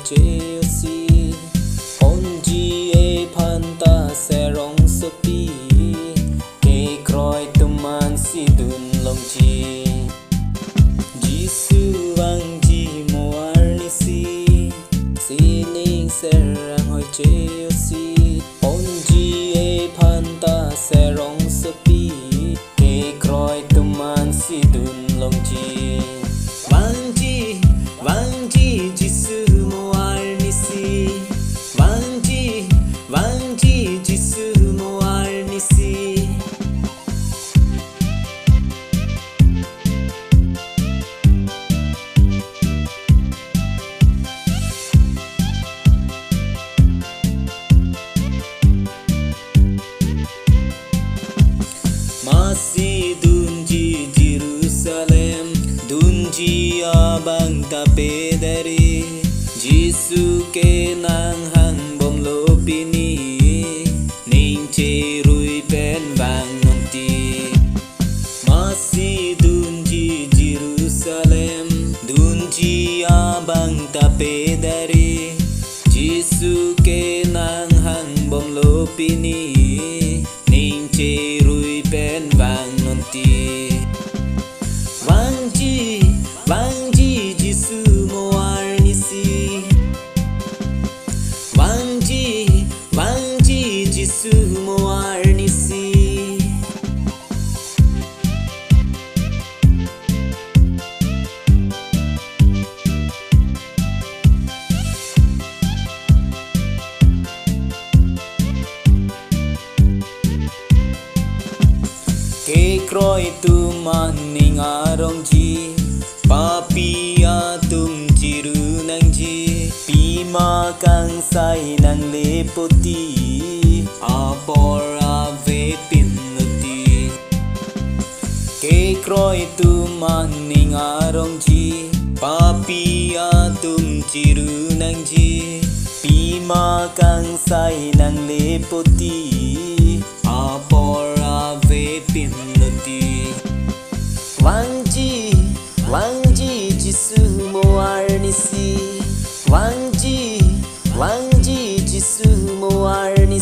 chơi si onji e phanta se rong sopi ke kroi tuman si dun longji jisu vangji mo arni si ning se rang hoi chơi si onji e phanta se rong sopi ke kroi tuman si dun longji vangji jisu mo arni vangji jisu mo arni masih dunji Jerusalem dunji abang tape dari jisu ke nang hang bom lo pini ning che rui pen vang nanti masih dunji Jerusalem dunji abang tape dari jisu ke nang hang bom lo pini ning che rui pen vang nanti vangji jisu mo arni vangji jisu mo arni ke kroi tu maning arongji papia tum jiru nangji pima kang sai nang lepoti abora ve pinuti ke kroi tu maning arongji papia tum jiru nangji pima kang sai nang lepoti abora ve pinuti vangji jisu mo arni vangji jisu mo arni